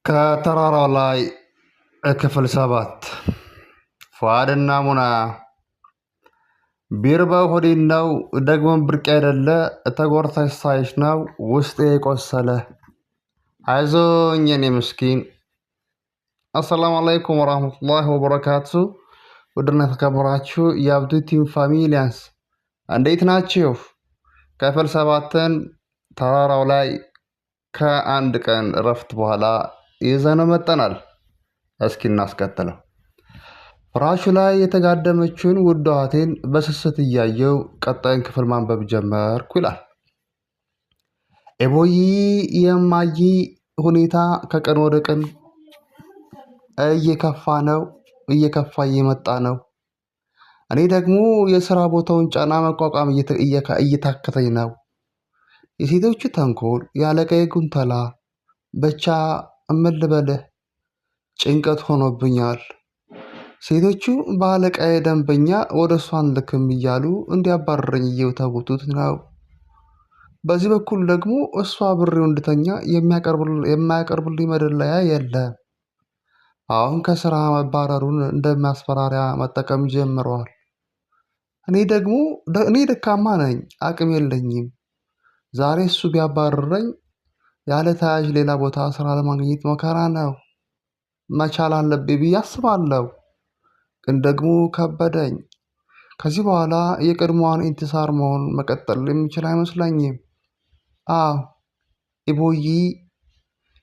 ከተራራው ላይ ክፍል 7 ፉአድና ሙና ቢርበው ሆዴን ነው ደግሞም ብርቅ አይደለ ተጎርተሽ ሳይሽ ነው ውስጤ የቆሰለ አይዞኝ የኔ ምስኪን። አሰላሙ አለይኩም ወራህመቱላሂ ወበረካቱ። ውድና ተከበራችሁ የአብዱ ቲም ፋሚሊያንስ እንዴት ናችሁ? ክፍል 7ን ተራራው ላይ ከአንድ ቀን እረፍት በኋላ ይዘነው መጥተናል። እስኪ እናስከትለው። ፍራሹ ላይ የተጋደመችውን ውድ እህቴን በስስት እያየው ቀጣዩን ክፍል ማንበብ ጀመርኩ ይላል። ኤቦይ የማይ ሁኔታ ከቀን ወደ ቀን እየከፋ እየመጣ ነው። እኔ ደግሞ የሥራ ቦታውን ጫና መቋቋም እየታከተኝ ነው። የሴቶቹ ተንኮል፣ ያለቀይ ጉንተላ፣ ብቻ ምን ልበልህ ጭንቀት ሆኖብኛል። ሴቶቹ በአለቃዬ ደንበኛ ወደ እሷ አንልክም እያሉ እንዲያባረረኝ እየተውቱት ነው። በዚህ በኩል ደግሞ እሷ ብሬው እንድተኛ የማያቀርብልኝ መደለያ የለም። አሁን ከስራ መባረሩን እንደማስፈራሪያ መጠቀም ጀምረዋል። እኔ ደካማ ነኝ፣ አቅም የለኝም። ዛሬ እሱ ቢያባርረኝ ያለ ተያዥ ሌላ ቦታ ስራ ለማግኘት መከራ ነው። መቻል አለብኝ ብዬ አስባለሁ፣ ግን ደግሞ ከበደኝ። ከዚህ በኋላ የቀድሞዋን ኢንትሳር መሆን መቀጠል የሚችል አይመስለኝም። አዎ ኢቦይ፣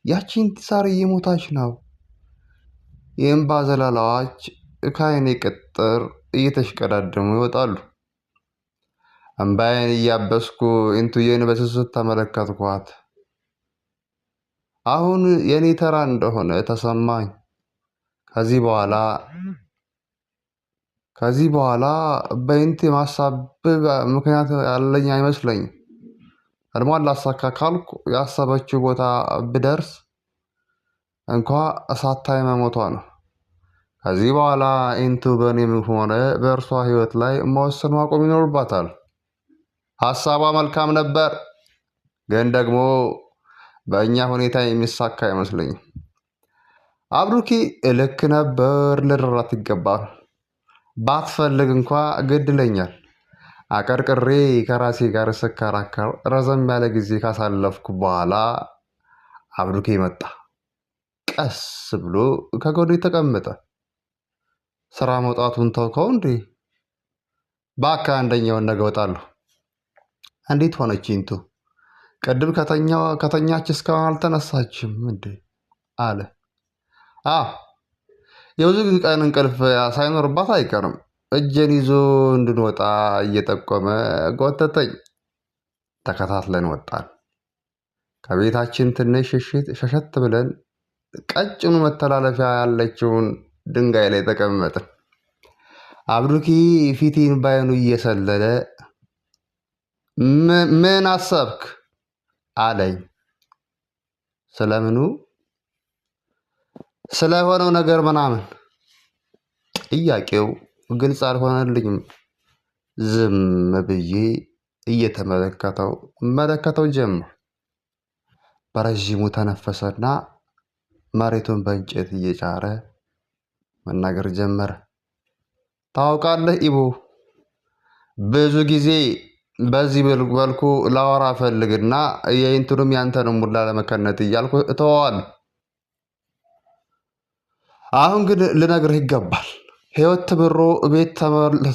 ያቺ ኢንትሳር እየሞታች ነው። የእንባ ዘለላዎች ከዓይኔ ቅጥር እየተሽቀዳደሙ ይወጣሉ። እምባዬን እያበስኩ ኢንቱዬን በስስት ተመለከትኳት። አሁን የኔ ተራ እንደሆነ ተሰማኝ። ከዚህ በኋላ በኢንት ማሳበብ ምክንያት ያለኝ አይመስለኝም። ህልሟን ላሳካ ካልኩ ያሰበችው ቦታ ብደርስ እንኳ ሳታይ መሞቷ ነው። ከዚህ በኋላ ኢንቱ በእኔም ሆነ በእርሷ ህይወት ላይ መወሰን ማቆም ይኖርባታል። ሀሳቧ መልካም ነበር፣ ግን ደግሞ በእኛ ሁኔታ የሚሳካ አይመስለኝም። አብዱኪ ልክ ነበር፣ ልድራት ይገባል። ባትፈልግ እንኳ ግድ ይለኛል። አቀርቅሬ ከራሴ ጋር ስከራከር ረዘም ያለ ጊዜ ካሳለፍኩ በኋላ አብዱኪ መጣ። ቀስ ብሎ ከጎኔ ተቀመጠ። ስራ መውጣቱን ተውከው እንዴ? ባካ አንደኛውን ነገ እወጣለሁ። እንዴት ሆነች ኢንቱ? ቅድም ከተኛች እስካሁን አልተነሳችም እንዴ? አለ። የብዙ ቀን እንቅልፍ ሳይኖርባት አይቀርም። እጄን ይዞ እንድንወጣ እየጠቆመ ጎተተኝ። ተከታትለን ወጣን። ከቤታችን ትንሽ ሸሸት ብለን ቀጭኑ መተላለፊያ ያለችውን ድንጋይ ላይ ተቀመጥን። አብዱኪ ፊቴን ባይኑ እየሰለለ ምን አሰብክ አለኝ። ስለምኑ? ስለሆነው ነገር ምናምን። ጥያቄው ግልጽ አልሆነልኝም። ዝም ብዬ እመለከተው ጀመር። በረዥሙ ተነፈሰና መሬቱን በእንጨት እየጫረ መናገር ጀመረ። ታውቃለህ ኢቦ፣ ብዙ ጊዜ በዚህ መልኩ ላወራ ፈልግና የኢንቱንም ያንተንም ሙላ ለመከነት እያልኩ እተወዋለሁ። አሁን ግን ልነግርህ ይገባል። ህይወት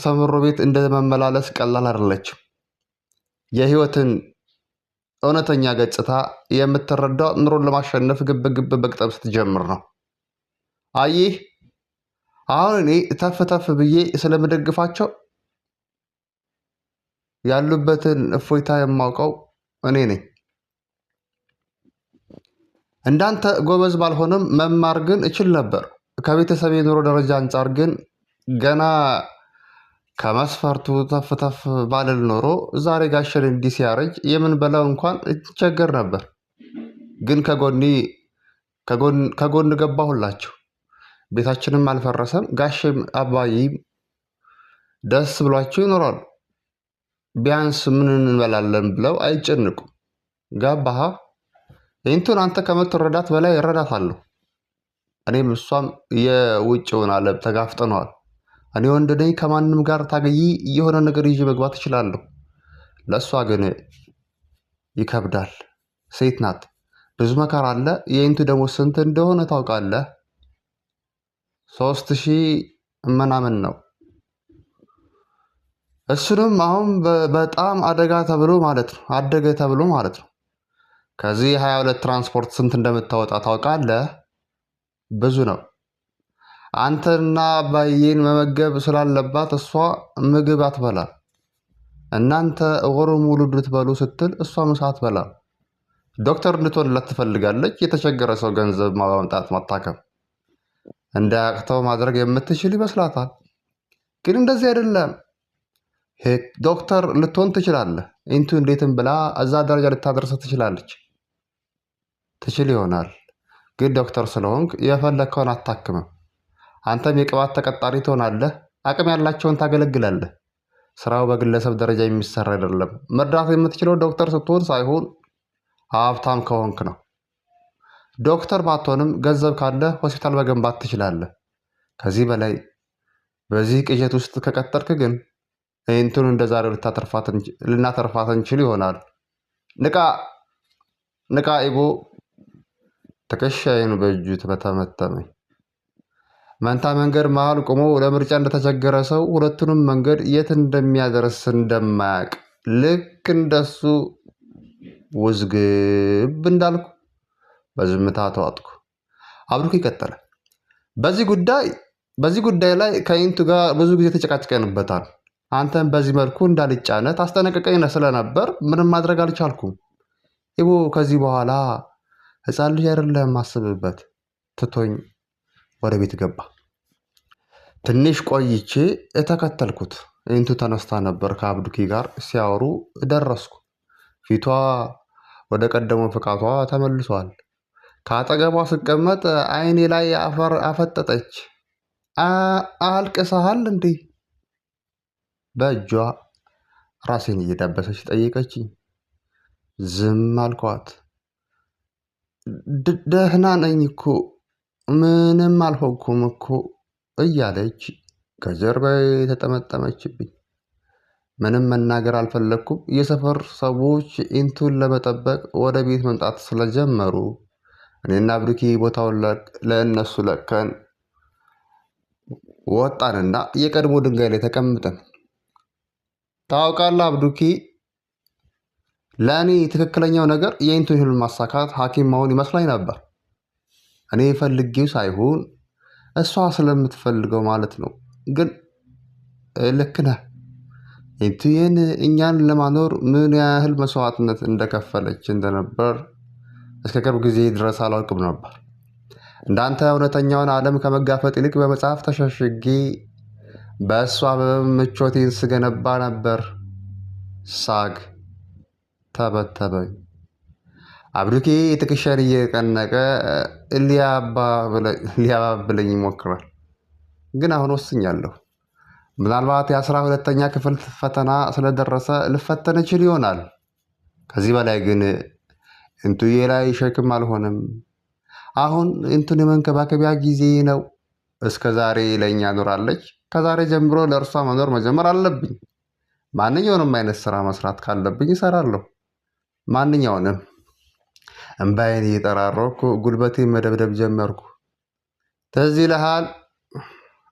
ተምሮ ቤት እንደመመላለስ ቀላል አይደለችም። የህይወትን እውነተኛ ገጽታ የምትረዳው ኑሮን ለማሸነፍ ግብ መግጠም ስትጀምር ነው። አየህ፣ አሁን እኔ ተፍ ብዬ ስለምደግፋቸው ያሉበትን እፎይታ የማውቀው እኔ ነኝ። እንዳንተ ጎበዝ ባልሆንም መማር ግን እችል ነበር። ከቤተሰብ የኑሮ ደረጃ አንጻር ግን ገና ከመስፈርቱ ተፍ ባልል ኖሮ ዛሬ ጋሸን እንዲህ ሲያረጅ የምንበላው እንኳን እቸገር ነበር። ግን ከጎን ገባሁላችሁ። ቤታችንም አልፈረሰም። ጋሼም አባይም ደስ ብሏቸው ይኖራሉ። ቢያንስ ምን እንበላለን ብለው አይጨንቁም። ገባህ? ኢንቱን አንተ ከምትረዳት በላይ እረዳታለሁ። እኔም እሷም የውጭውን ዓለም ተጋፍጠነዋል። እኔ ወንድ ነኝ፣ ከማንም ጋር ታገይ የሆነ ነገር ይዤ መግባት እችላለሁ። ለእሷ ግን ይከብዳል። ሴት ናት፣ ብዙ መከራ አለ። የኢንቱ ደግሞ ስንት እንደሆነ ታውቃለህ? 3,000 ምናምን ነው። እሱንም አሁን በጣም አደጋ ተብሎ ማለት ነው አደገ ተብሎ ማለት ነው። ከዚህ 22 ትራንስፖርት ስንት እንደምታወጣ ታውቃለህ? ብዙ ነው። አንተና አባዬን መመገብ ስላለባት እሷ ምግብ አትበላም። እናንተ ወሩ ሙሉ እንድትበሉ ስትል እሷ ምሳ አትበላም። ዶክተር እንድትሆንላት ትፈልጋለች። የተቸገረ ሰው ገንዘብ ማምጣት ማታከም እንዳያቅተው ማድረግ የምትችል ይመስላታል። ግን እንደዚህ አይደለም። ዶክተር ልትሆን ትችላለህ። ኢንቱ እንዴትም ብላ እዛ ደረጃ ልታደርሰ ትችላለች። ትችል ይሆናል። ግን ዶክተር ስለሆንክ የፈለግከውን አታክምም። አንተም የቅባት ተቀጣሪ ትሆናለህ። አቅም ያላቸውን ታገለግላለህ። ስራው በግለሰብ ደረጃ የሚሰራ አይደለም። መርዳት የምትችለው ዶክተር ስትሆን ሳይሆን ሀብታም ከሆንክ ነው። ዶክተር ባትሆንም ገንዘብ ካለ ሆስፒታል መገንባት ትችላለህ። ከዚህ በላይ በዚህ ቅዠት ውስጥ ከቀጠልክ ግን ኢንቱን እንደዛሬው ልናተርፋት እንችል ይሆናል። ንቃ ንቃ ኢቦ። ትከሻዬን በእጁ ተመተመኝ። መንታ መንገድ መሃል ቆሞ ለምርጫ እንደተቸገረ ሰው ሁለቱንም መንገድ የት እንደሚያደርስ እንደማያውቅ ልክ እንደሱ ውዝግብ እንዳልኩ በዝምታ ተዋጥኩ። አብዱኪ ቀጠለ። በዚህ ጉዳይ ላይ ከኢንቱ ጋር ብዙ ጊዜ ተጨቃጭቀንበታል። አንተም በዚህ መልኩ እንዳልጫነት አስጠነቅቀኝ ስለነበር ምንም ማድረግ አልቻልኩም። ኢቦ ከዚህ በኋላ ሕፃን ልጅ አይደለም ማስብበት። ትቶኝ ወደ ቤት ገባ። ትንሽ ቆይቼ የተከተልኩት። ኢንቱ ተነስታ ነበር ከአብዱኪ ጋር ሲያወሩ ደረስኩ። ፊቷ ወደ ቀደመው ፍቃቷ ተመልሷል። ከአጠገቧ ስቀመጥ አይኔ ላይ አፈር አፈጠጠች። አልቅሰሃል እንዴ? በእጇ ራሴን እየዳበሰች ጠየቀችኝ። ዝም አልኳት። ደህና ነኝ እኮ ምንም አልሆንኩም እኮ እያለች ከጀርባዬ ተጠመጠመችብኝ። ምንም መናገር አልፈለግኩም። የሰፈር ሰዎች ኢንቱን ለመጠበቅ ወደ ቤት መምጣት ስለጀመሩ እኔና አብዱኪ ቦታውን ለእነሱ ለቀን ወጣንና የቀድሞ ድንጋይ ላይ ተቀምጠን። ታውቃለህ አብዱኪ፣ ለእኔ ትክክለኛው ነገር የኢንቱን ህልም ማሳካት ሐኪም መሆን ይመስላኝ ነበር። እኔ ፈልጌው ሳይሆን እሷ ስለምትፈልገው ማለት ነው። ግን ልክ ነህ። ኢንቱዬን እኛን ለማኖር ምን ያህል መስዋዕትነት እንደከፈለች እንደነበር እስከ ቅርብ ጊዜ ድረስ አላውቅም ነበር። እንዳንተ እውነተኛውን ዓለም ከመጋፈጥ ይልቅ በመጽሐፍ ተሸሽጌ በእሷ ምቾቴን ስገነባ ነበር። ሳግ ተበተበኝ። አብዱኪ ትከሻን እየቀነቀ ሊያባብለኝ ይሞክራል። ግን አሁን ወስኛለሁ። ምናልባት የ12ኛ ክፍል ፈተና ስለደረሰ ልፈተን እችል ይሆናል። ከዚህ በላይ ግን ኢንቱዬ ላይ ሸክም አልሆንም። አሁን ኢንቱን የመንከባከቢያ ጊዜ ነው። እስከ ዛሬ ለእኛ ኖራለች። ከዛሬ ጀምሮ ለእርሷ መኖር መጀመር አለብኝ። ማንኛውንም አይነት ስራ መስራት ካለብኝ እሰራለሁ። ማንኛውንም። እምባዬን እየጠራረኩ ጉልበቴን መደብደብ ጀመርኩ። ትዝ ይልሃል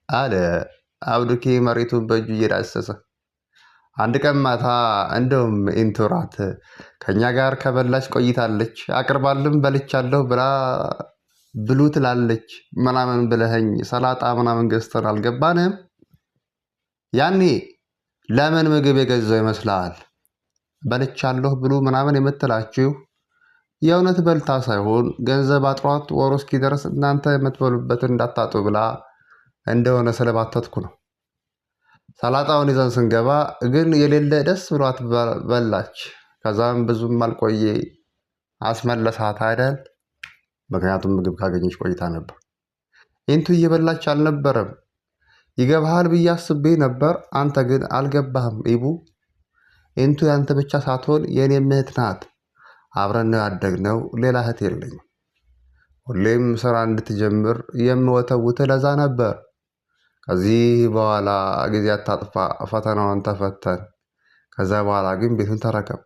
አለ አብዱኪ መሬቱን በእጁ እየዳሰሰ። አንድ ቀን ማታ እንደውም ኢንቱ ራት ከእኛ ጋር ከበላች ቆይታለች። አቅርባልም በልቻለሁ ብላ ብሉ ትላለች ምናምን ብለኸኝ ሰላጣ ምናምን ገዝተን አልገባንም? ያኔ ለምን ምግብ የገዛው ይመስልሃል? በልቻለሁ ብሉ ምናምን የምትላችሁ የእውነት በልታ ሳይሆን ገንዘብ አጥሯት ወሩ እስኪደርስ እናንተ የምትበሉበትን እንዳታጡ ብላ እንደሆነ ስለባተትኩ ነው። ሰላጣውን ይዘን ስንገባ ግን የሌለ ደስ ብሏት በላች። ከዛም ብዙም አልቆየ አስመለሳት አይደል? ምክንያቱም ምግብ ካገኘች ቆይታ ነበር። ኢንቱ እየበላች አልነበረም። ይገባሃል ብዬ አስቤ ነበር። አንተ ግን አልገባህም ኢቡ። ኢንቱ ያንተ ብቻ ሳትሆን የእኔም እህት ናት። አብረን ነው ያደግነው። ሌላ እህት የለኝም። ሁሌም ስራ እንድትጀምር የምወተውት ለዛ ነበር። ከዚህ በኋላ ጊዜ አታጥፋ፣ ፈተናውን ተፈተን። ከዛ በኋላ ግን ቤቱን ተረከብ።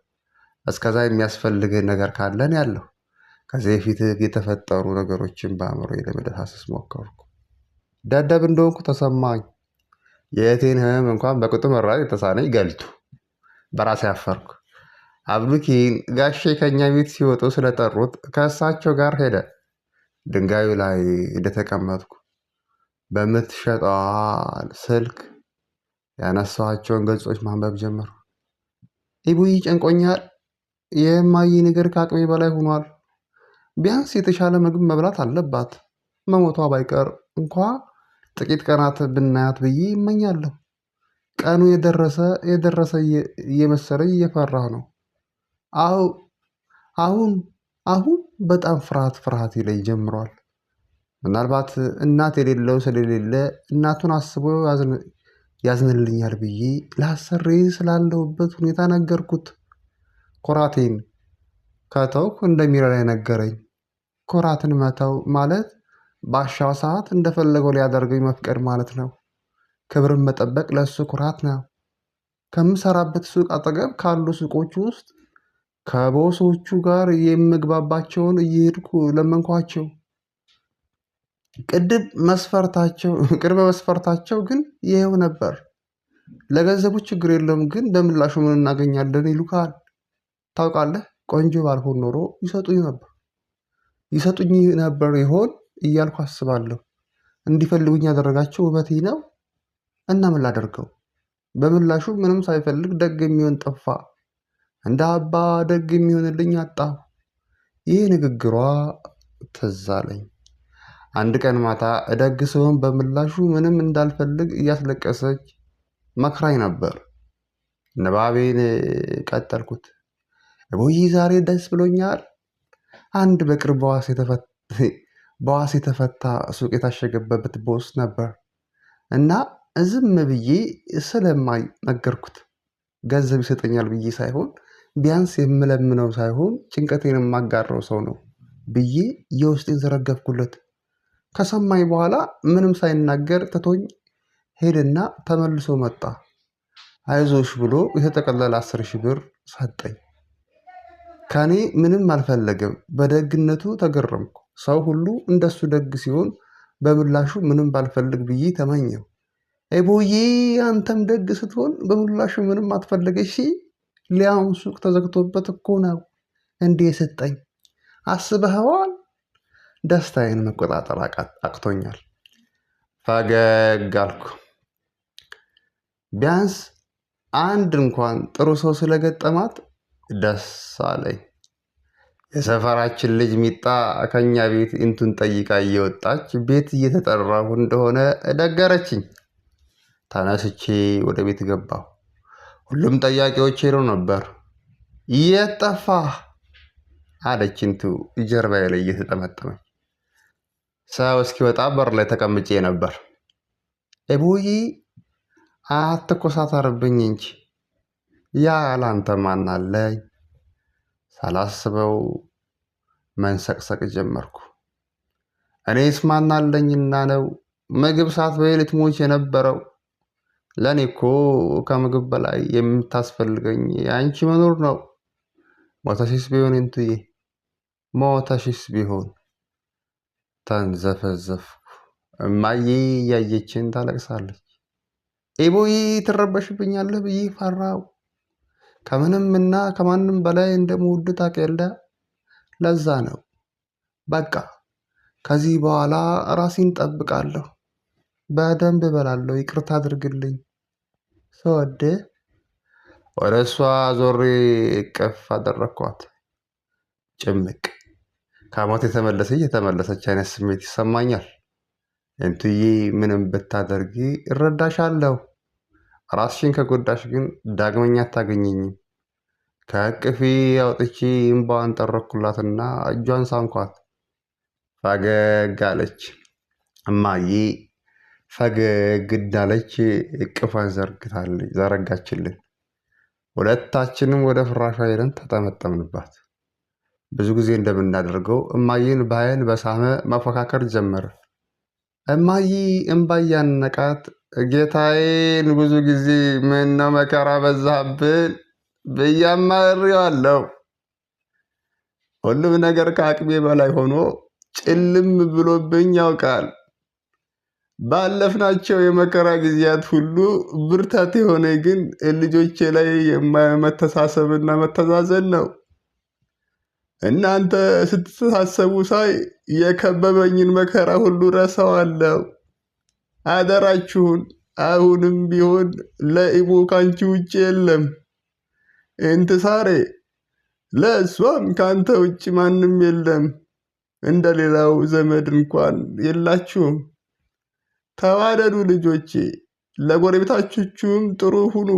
እስከዛ የሚያስፈልግህ ነገር ካለን ያለው። ከዚህ በፊት የተፈጠሩ ነገሮችን በአእምሮ ለመደሳሰስ ሞከርኩ። ደደብ እንደሆንኩ ተሰማኝ። የእህቴን ህመም እንኳን በቅጡ መረዳት የተሳነኝ ገልቱ። በራሴ አፈርኩ። አብዱኪን ጋሼ ከኛ ቤት ሲወጡ ስለጠሩት ከእሳቸው ጋር ሄደ። ድንጋዩ ላይ እንደተቀመጥኩ በምትሸጠዋ ስልክ ያነሳኋቸውን ገጾች ማንበብ ጀመሩ። ኢቡይ ጨንቆኛል። የማይ ነገር ከአቅሜ በላይ ሆኗል። ቢያንስ የተሻለ ምግብ መብላት አለባት። መሞቷ ባይቀር እንኳ ጥቂት ቀናት ብናያት ብዬ ይመኛለሁ። ቀኑ የደረሰ እየመሰለኝ እየፈራሁ ነው። አሁን አሁን በጣም ፍርሃት ይለኝ ጀምሯል። ምናልባት እናት የሌለው ስለሌለ እናቱን አስቦ ያዝንልኛል ብዬ ለአሰሬ ስላለሁበት ሁኔታ ነገርኩት። ኩራቴን ከተውኩ እንደሚረዳኝ ነገረኝ። ኩራትን መተው ማለት ባሻው ሰዓት እንደፈለገው ሊያደርገኝ መፍቀድ ማለት ነው። ክብርን መጠበቅ ለእሱ ኩራት ነው። ከምሰራበት ሱቅ አጠገብ ካሉ ሱቆች ውስጥ ከቦሶቹ ጋር የምግባባቸውን እየሄድኩ ለመንኳቸው። ቅድመ መስፈርታቸው ግን ይሄው ነበር። ለገንዘቡ ችግር የለውም፣ ግን በምላሹ ምን እናገኛለን ይሉካል። ታውቃለህ፣ ቆንጆ ባልሆን ኖሮ ይሰጡኝ ነበር ይሆን እያልኩ አስባለሁ። እንዲፈልጉኝ ያደረጋቸው ውበቴ ነው እና ምን ላደርገው? በምላሹ ምንም ሳይፈልግ ደግ የሚሆን ጠፋ። እንደ አባ ደግ የሚሆንልኝ አጣሁ። ይህ ንግግሯ ትዝ አለኝ። አንድ ቀን ማታ ደግ ስሆን በምላሹ ምንም እንዳልፈልግ እያስለቀሰች መክራኝ ነበር። ንባቤን ቀጠልኩት። እቦይ ዛሬ ደስ ብሎኛል። አንድ በቅርብ በዋስ የተፈታ ሱቅ የታሸገበት ቦስ ነበር እና ዝም ብዬ ስለማይ ነገርኩት። ገንዘብ ይሰጠኛል ብዬ ሳይሆን ቢያንስ የምለምነው ሳይሆን ጭንቀቴን የማጋራው ሰው ነው ብዬ የውስጤን ዘረገፍኩለት። ከሰማኝ በኋላ ምንም ሳይናገር ትቶኝ ሄድና ተመልሶ መጣ። አይዞሽ ብሎ የተጠቀለለ 10,000 ብር ሰጠኝ። ከኔ ምንም አልፈለገም። በደግነቱ ተገረምኩ። ሰው ሁሉ እንደሱ ደግ ሲሆን በምላሹ ምንም ባልፈልግ ብዬ ተመኘው። ኤቦዬ አንተም ደግ ስትሆን በምላሹ ምንም አትፈልገሽ። ሊያውም ሱቅ ተዘግቶበት እኮ ነው እንዲህ የሰጠኝ። አስበኸዋል? ደስታዬን መቆጣጠር አቅቶኛል። ፈገግ አልኩ። ቢያንስ አንድ እንኳን ጥሩ ሰው ስለገጠማት ደስ አለኝ። የሰፈራችን ልጅ ሚጣ ከኛ ቤት እንቱን ጠይቃ እየወጣች ቤት እየተጠራሁ እንደሆነ ነገረችኝ። ተነስቼ ወደ ቤት ገባሁ። ሁሉም ጠያቂዎች ሄደው ነበር። የት ጠፋህ አለች እንቱ ጀርባዬ ላይ እየተጠመጠመች። ሰው እስኪወጣ በር ላይ ተቀምጬ ነበር። ኤቦዬ አትኮሳተርብኝ እንጂ ያ ላንተ ማን አለኝ? ሳላስበው መንሰቅሰቅ ጀመርኩ። እኔስ ማን አለኝና ነው ምግብ ሳትበይ ልትሞች የነበረው? ለእኔ እኮ ከምግብ በላይ የምታስፈልገኝ የአንቺ መኖር ነው። ሞተሽስ ቢሆን እንቱዬ፣ ሞተሽስ ቢሆን። ተንዘፈዘፍኩ። እማዬ እያየችን ታለቅሳለች። ኤቦዬ ትረበሽብኛለህ ብዬ ፈራው። ከምንም እና ከማንም በላይ እንደምወድ ታውቂያለህ። ለዛ ነው በቃ ከዚህ በኋላ ራሴን ጠብቃለሁ። በደንብ እበላለሁ። ይቅርታ አድርግልኝ። ስወድህ። ወደ እሷ ዞሬ እቅፍ አደረግኳት። ጭምቅ ከሞት የተመለሰች አይነት ስሜት ይሰማኛል። እንቱዬ ምንም ብታደርጊ እረዳሻለሁ። ራስሽን ከጎዳሽ ግን ዳግመኛ አታገኘኝም። ከእቅፌ አውጥቼ እምባዋን ጠረኩላትና እጇን ሳምኳት። ፈገግ አለች። እማዬ ፈገግ እንዳለች እቅፏን ዘረጋችልን። ሁለታችንም ወደ ፍራሿ ሄደን ተጠመጠምንባት። ብዙ ጊዜ እንደምናደርገው እማዬን በኃይል በሳመ መፎካከር ጀመረ። እማዬ እምባ እያነቃት ጌታዬን ብዙ ጊዜ ምነው መከራ በዛብን ብዬ አማርሬዋለሁ። ሁሉም ነገር ከአቅሜ በላይ ሆኖ ጭልም ብሎብኝ ያውቃል። ባለፍናቸው የመከራ ጊዜያት ሁሉ ብርታት የሆነ ግን ልጆቼ ላይ የማየው መተሳሰብና መተዛዘን ነው። እናንተ ስትተሳሰቡ ሳይ የከበበኝን መከራ ሁሉ ረሳዋለሁ። አደራችሁን አሁንም ቢሆን ለኢቡ ካንቺ ውጭ የለም። እንትሳሬ ለእሷም ካንተ ውጭ ማንም የለም። እንደ ሌላው ዘመድ እንኳን የላችሁም። ተዋደዱ ልጆቼ፣ ለጎረቤታችሁም ጥሩ ሁኑ።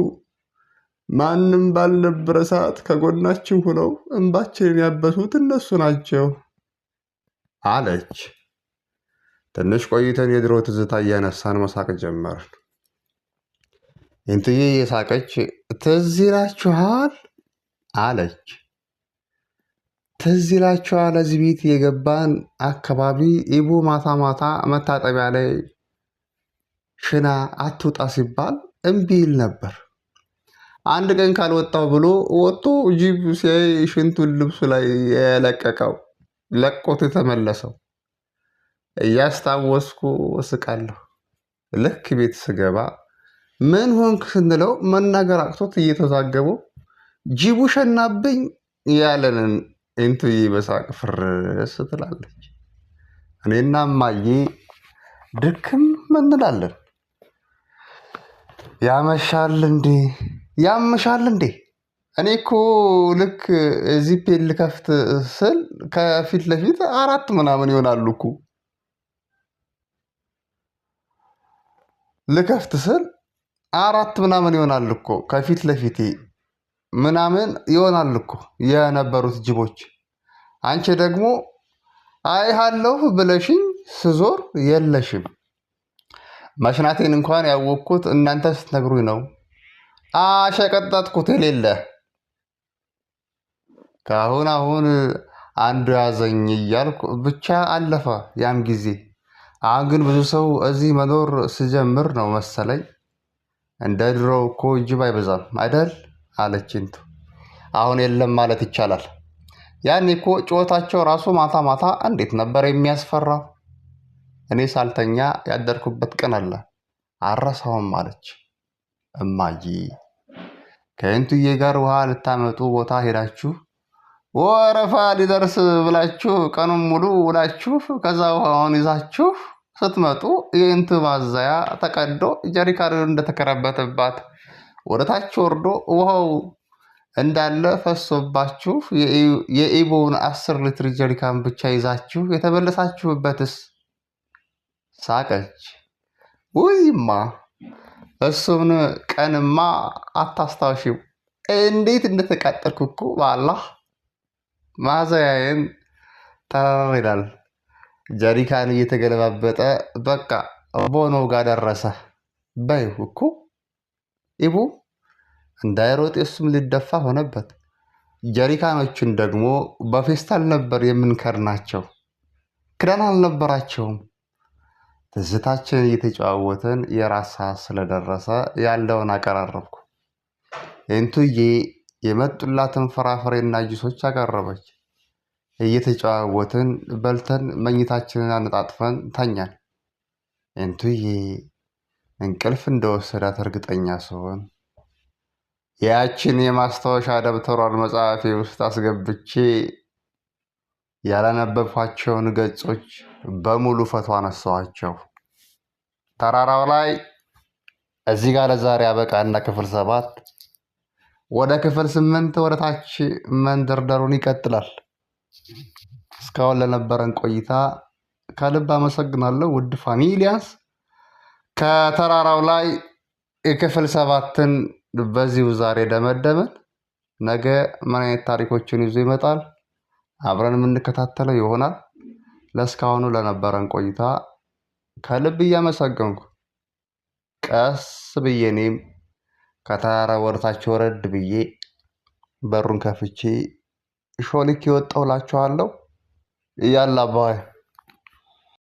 ማንም ባልነበረ ሰዓት ከጎናችን ሆነው እንባችንን ያበሱት እነሱ ናቸው አለች። ትንሽ ቆይተን የድሮ ትዝታ እያነሳን መሳቅ ጀመርን። እንትዬ የሳቀች ትዝ ይላችኋል አለች። ትዝ ይላችኋል እዚህ ቤት የገባን አካባቢ ኢቡ ማታ ማታ መታጠቢያ ላይ ሽና አትውጣ ሲባል እምቢ ይል ነበር። አንድ ቀን ካልወጣው ብሎ ወጥቶ ጅብ ሲያይ ሽንቱን ልብሱ ላይ የለቀቀው ለቆት የተመለሰው እያስታወስኩ እስቃለሁ። ልክ ቤት ስገባ ምን ሆንክ ስንለው መናገር አቅቶት እየተዛገበው ጅቡ ሸናብኝ ያለንን እንትዬ በሳቅ ፍርስ ትላለች። እኔና እማዬ ድክም እንላለን። ያመሻል እንዴ ያምሻል እንዴ? እኔ እኮ ልክ ዚፔን ልከፍት ስል ከፊት ለፊት 4 ምናምን ይሆናሉ እኮ። ልከፍት ስል 4 ምናምን ይሆናል እኮ ከፊት ለፊቴ ምናምን ይሆናል እኮ የነበሩት ጅቦች። አንቺ ደግሞ አይሃለሁ ብለሽኝ ስዞር የለሽም። መሽናቴን እንኳን ያወቅኩት እናንተ ስትነግሩኝ ነው። አሸቀጠጥኩት የሌለ ከአሁን አሁን አንዱ ያዘኝ እያልኩ ብቻ አለፈ ያም ጊዜ። አሁን ግን ብዙ ሰው እዚህ መኖር ስጀምር ነው መሰለኝ እንደ ድሮው እኮ ጅብ አይበዛም አይደል አለች እንቱ። አሁን የለም ማለት ይቻላል። ያኔ እኮ ጩኸታቸው ራሱ ማታ ማታ እንዴት ነበር የሚያስፈራው። እኔ ሳልተኛ ያደርኩበት ቀን አለ አረሳውም አለች እማዬ። ከእንቱዬ ጋር ውሃ ልታመጡ ቦታ ሄዳችሁ ወረፋ ሊደርስ ብላችሁ ቀኑን ሙሉ ውላችሁ ከዛ ውሃውን ይዛችሁ ስትመጡ የእንቱ ማዘያ ተቀዶ ጀሪካን እንደተከረበተባት ወደታች ወርዶ ውሃው እንዳለ ፈሶባችሁ የኢቦውን 10 ሊትር ጀሪካን ብቻ ይዛችሁ የተመለሳችሁበትስ? ሳቀች። ውይማ እሱን ቀንማ አታስታውሺው። እንዴት እንደተቃጠልኩ እኮ በአላህ። ማዘያዬን ተራራ ይላል። ጀሪካን እየተገለባበጠ በቃ ቦኖ ጋር ደረሰ። በይው እኮ ኢቡ እንዳይሮጥ እሱም ሊደፋ ሆነበት። ጀሪካኖቹን ደግሞ በፌስታል ነበር የምንከርናቸው፣ ክዳን አልነበራቸውም። ትዝታችን እየተጨዋወትን የራስ ሰዓት ስለደረሰ ያለውን አቀራረብኩ። እንቱዬ የመጡላትን ፍራፍሬና ጁሶች አቀረበች። እየተጨዋወትን በልተን መኝታችንን አነጣጥፈን ተኛን። እንቱዬ እንቅልፍ እንደወሰዳት እርግጠኛ ስሆን ያችን የማስታወሻ ደብተሯን መጽሐፌ ውስጥ አስገብቼ ያላነበብኳቸውን ገጾች በሙሉ ፈቶ አነሳኋቸው። ተራራው ላይ እዚህ ጋር ለዛሬ አበቃና ክፍል 7 ወደ ክፍል 8 ወደ ታች መንደርደሩን ይቀጥላል። እስካሁን ለነበረን ቆይታ ከልብ አመሰግናለሁ ውድ ፋሚሊያንስ። ከተራራው ላይ የክፍል 7ን በዚሁ ዛሬ ደመደመን። ነገ ምን አይነት ታሪኮችን ይዞ ይመጣል አብረን የምንከታተለው ይሆናል። ለእስካሁኑ ለነበረን ቆይታ ከልብ እያመሰገንኩ ቀስ ብዬ እኔም ከተራራ ወደታች ወረድ ብዬ በሩን ከፍቼ ሾልክ የወጣው ላችኋለሁ። ያላ ባይ